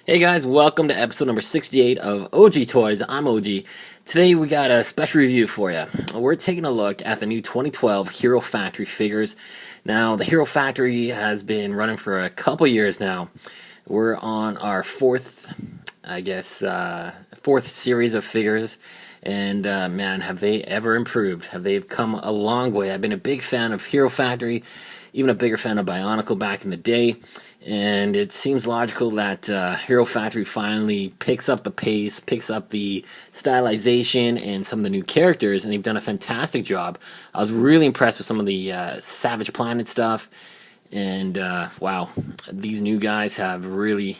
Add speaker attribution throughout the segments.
Speaker 1: Hey guys, welcome to episode number 68 of OG Toys. I'm OG. Today we got a special review for you. We're taking a look at the new 2012 Hero Factory figures. Now, the Hero Factory has been running for a couple years now. We're on our fourth series of figures. And man, have they ever improved? Have they come a long way? I've been a big fan of Hero Factory, even a bigger fan of Bionicle back in the day. And it seems logical that Hero Factory finally picks up the pace, picks up the stylization and some of the new characters, and they've done a fantastic job. I was really impressed with some of the Savage Planet stuff. And wow, these new guys have really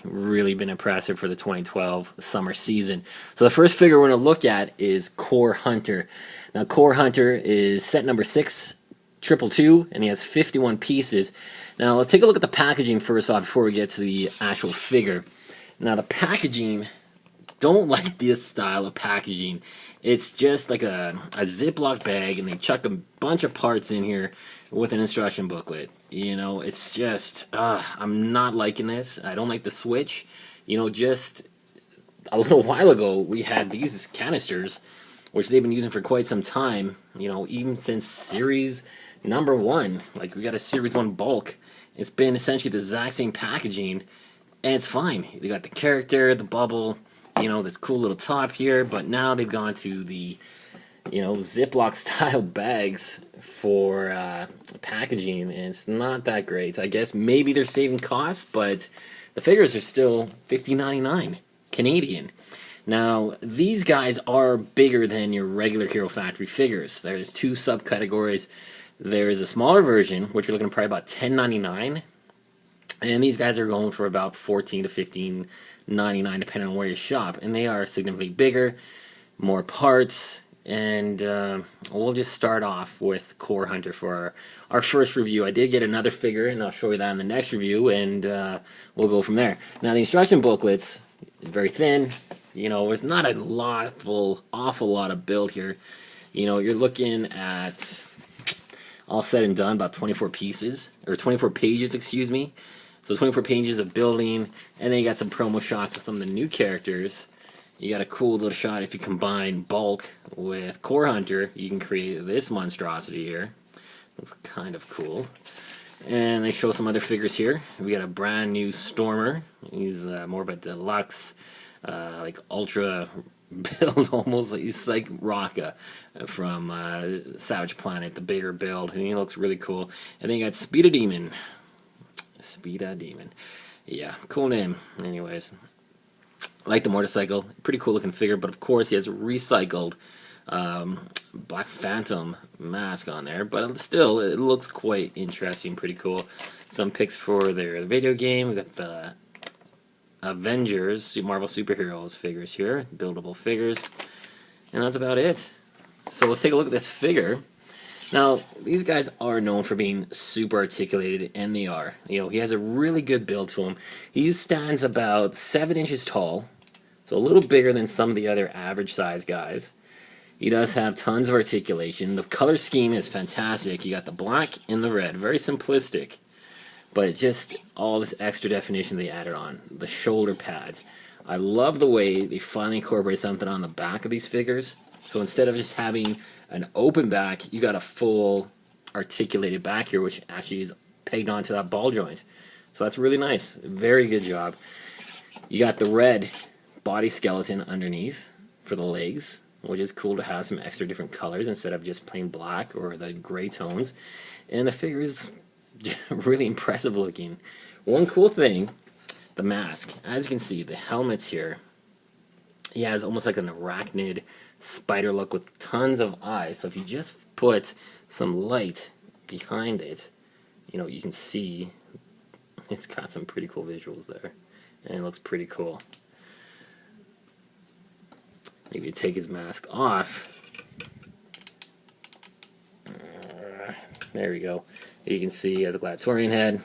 Speaker 1: been impressive for the 2012 summer season. So the first figure we're going to look at is Core Hunter. Now, Core Hunter is set number 622, and he has 51 pieces. Now, let's take a look at the packaging first off before we get to the actual figure. Now, the packaging, don't like this style of packaging. It's just like a Ziploc bag, and they chuck a bunch of parts in here with an instruction booklet. You know, it's just, I'm not liking this. I don't like the switch. You know, just a little while ago, we had these canisters, which they've been using for quite some time. You know, even since series number 1. Like, we got a series 1 bulk. It's been essentially the exact same packaging, and it's fine. They got the character, the bubble, you know, this cool little top here, but now they've gone to the, you know, Ziploc style bags for packaging, and it's not that great. I guess maybe they're saving costs, but the figures are still $15.99 Canadian. Now, these guys are bigger than your regular Hero Factory figures. There's 2 subcategories. There is a smaller version, which you're looking at probably about $10.99, and these guys are going for about $14 to $15.99 depending on where you shop, and they are significantly bigger, more parts, and we'll just start off with Core Hunter for our first review. I did get another figure, and I'll show you that in the next review, and we'll go from there. Now, the instruction booklets is very thin. You know, there's not a awful lot of build here. You know, you're looking at, all said and done, about 24 pieces, or 24 pages, excuse me. So 24 pages of building, and then you got some promo shots of some of the new characters. You got a cool little shot. If you combine Bulk with Core Hunter, you can create this monstrosity here. Looks kind of cool. And they show some other figures here. We got a brand new Stormer. He's more of a deluxe, like ultra build almost. He's like Rocka from Savage Planet, the bigger build. And he looks really cool. And then you got Speeda Demon. Speeda Demon. Yeah, cool name. Anyways, I like the motorcycle. Pretty cool looking figure, but of course he has a recycled Black Phantom mask on there, but still it looks quite interesting, pretty cool. Some pics for their video game. We got the Avengers, Marvel Superheroes figures here, buildable figures, and that's about it. So let's take a look at this figure. Now, these guys are known for being super articulated, and they are. You know, he has a really good build to him. He stands about 7 inches tall, so a little bigger than some of the other average size guys. He does have tons of articulation. The color scheme is fantastic. You got the black and the red, very simplistic, but just all this extra definition they added on. The shoulder pads. I love the way they finally incorporate something on the back of these figures. So instead of just having an open back, you got a full articulated back here, which actually is pegged onto that ball joint. So that's really nice. Very good job. You got the red body skeleton underneath for the legs, which is cool to have some extra different colors instead of just plain black or the gray tones. And the figure is really impressive looking. One cool thing, the mask. As you can see, the helmets here, he has almost like an arachnid spider look with tons of eyes. So if you just put some light behind it, you know, you can see it's got some pretty cool visuals there, and it looks pretty cool. If you take his mask off, there we go. You can see he has a Gladiatorian head.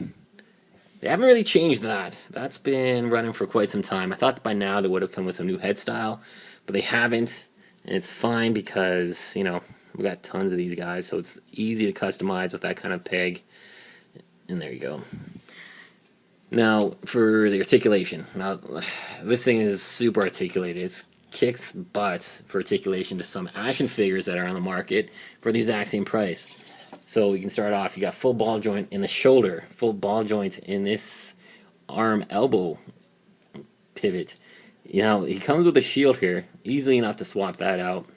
Speaker 1: They haven't really changed that. That's been running for quite some time. I thought by now they would have come with some new head style, but they haven't. And it's fine because, you know, we got tons of these guys, so it's easy to customize with that kind of peg. And there you go. Now, for the articulation. Now, this thing is super articulated. It's kicks butt for articulation to some action figures that are on the market for the exact same price. So we can start off, you got full ball joint in the shoulder, full ball joint in this arm elbow pivot. You know, he comes with a shield here, easily enough to swap that out,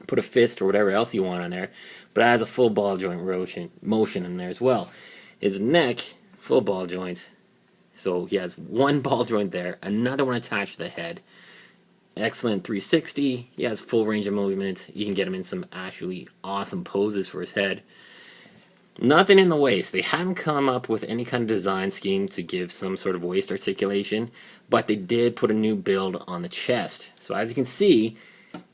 Speaker 1: put a fist or whatever else you want on there, but it has a full ball joint motion in there as well. His neck, full ball joint, so he has one ball joint there, another one attached to the head. Excellent 360. He has full range of movement. You can get him in some actually awesome poses for his head. Nothing in the waist. They haven't come up with any kind of design scheme to give some sort of waist articulation, but they did put a new build on the chest. So as you can see,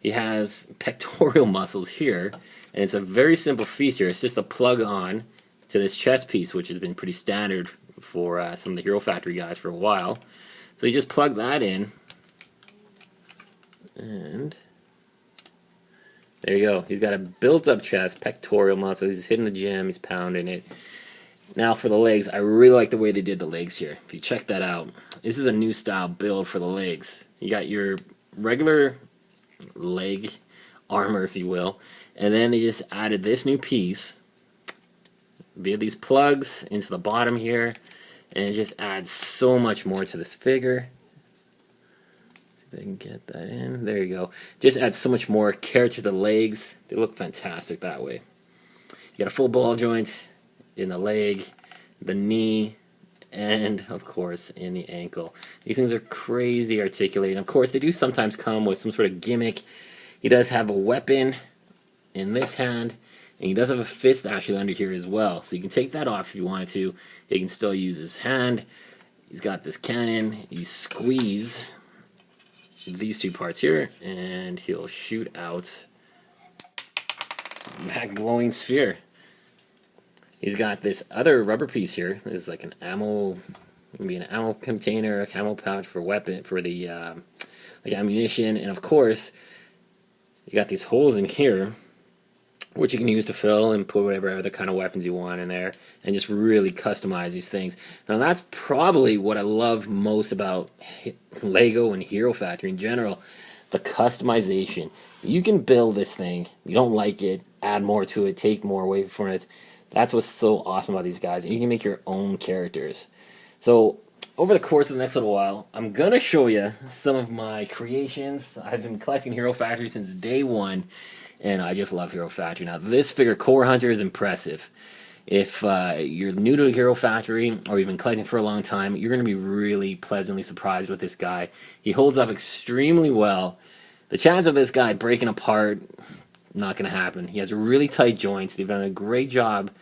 Speaker 1: he has pectoral muscles here, and it's a very simple feature. It's just a plug on to this chest piece, which has been pretty standard for some of the Hero Factory guys for a while. So you just plug that in, and there you go. He's got a built-up chest, pectoral muscles. He's hitting the gym. He's pounding it. Now for the legs, I really like the way they did the legs here. If you check that out, this is a new style build for the legs. You got your regular leg armor, if you will, and then they just added this new piece via these plugs into the bottom here, and it just adds so much more to this figure. I can get that in. There you go. Just adds so much more character to the legs. They look fantastic that way. You got a full ball joint in the leg, the knee, and of course in the ankle. These things are crazy articulated. Of course, they do sometimes come with some sort of gimmick. He does have a weapon in this hand, and he does have a fist actually under here as well. So you can take that off if you wanted to. He can still use his hand. He's got this cannon. You squeeze these two parts here, and he'll shoot out that glowing sphere. He's got this other rubber piece here. This is like an ammo, maybe an ammo container, a ammo pouch for weapon for the like ammunition, and of course you got these holes in here, which you can use to fill and put whatever other kind of weapons you want in there, and just really customize these things. Now that's probably what I love most about Lego and Hero Factory in general, the customization. You can build this thing, you don't like it, add more to it, take more away from it. That's what's so awesome about these guys, and you can make your own characters. So over the course of the next little while, I'm going to show you some of my creations. I've been collecting Hero Factory since day one, and I just love Hero Factory. Now, this figure, Core Hunter, is impressive. If you're new to Hero Factory, or you've been collecting for a long time, you're going to be really pleasantly surprised with this guy. He holds up extremely well. The chance of this guy breaking apart, not going to happen. He has really tight joints. They've done a great job,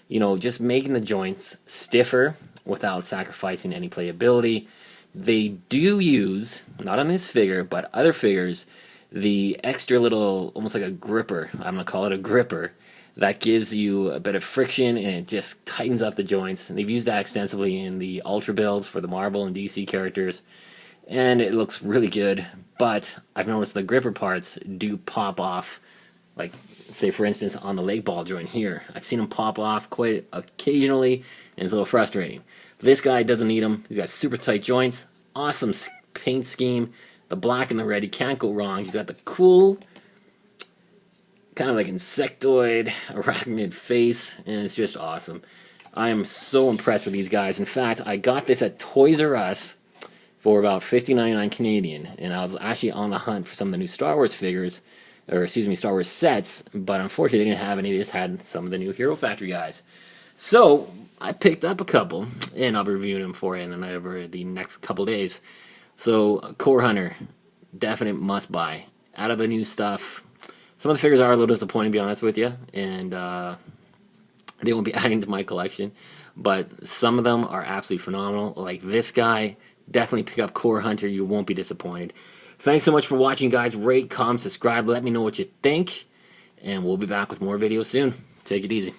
Speaker 1: you know, just making the joints stiffer without sacrificing any playability. They do use, not on this figure, but other figures, the extra little, almost like a gripper, I'm going to call it a gripper, that gives you a bit of friction and it just tightens up the joints. And they've used that extensively in the Ultra builds for the Marvel and DC characters, and it looks really good. But I've noticed the gripper parts do pop off, like say for instance on the leg ball joint here. I've seen them pop off quite occasionally, and it's a little frustrating. This guy doesn't need them. He's got super tight joints, awesome paint scheme, the black and the red, you can't go wrong. He's got the cool kind of like insectoid arachnid face, and it's just awesome. I am so impressed with these guys. In fact, I got this at Toys R Us for about $50.99 Canadian, and I was actually on the hunt for some of the new Star Wars figures, or excuse me, Star Wars sets, but unfortunately they didn't have any. They just had some of the new Hero Factory guys. So I picked up a couple, and I'll be reviewing them for you over the next couple days. So Core Hunter, definite must buy. Out of the new stuff, some of the figures are a little disappointing, to be honest with you, and they won't be adding to my collection, but some of them are absolutely phenomenal. Like this guy, definitely pick up Core Hunter. You won't be disappointed. Thanks so much for watching, guys. Rate, comment, subscribe. Let me know what you think, and we'll be back with more videos soon. Take it easy.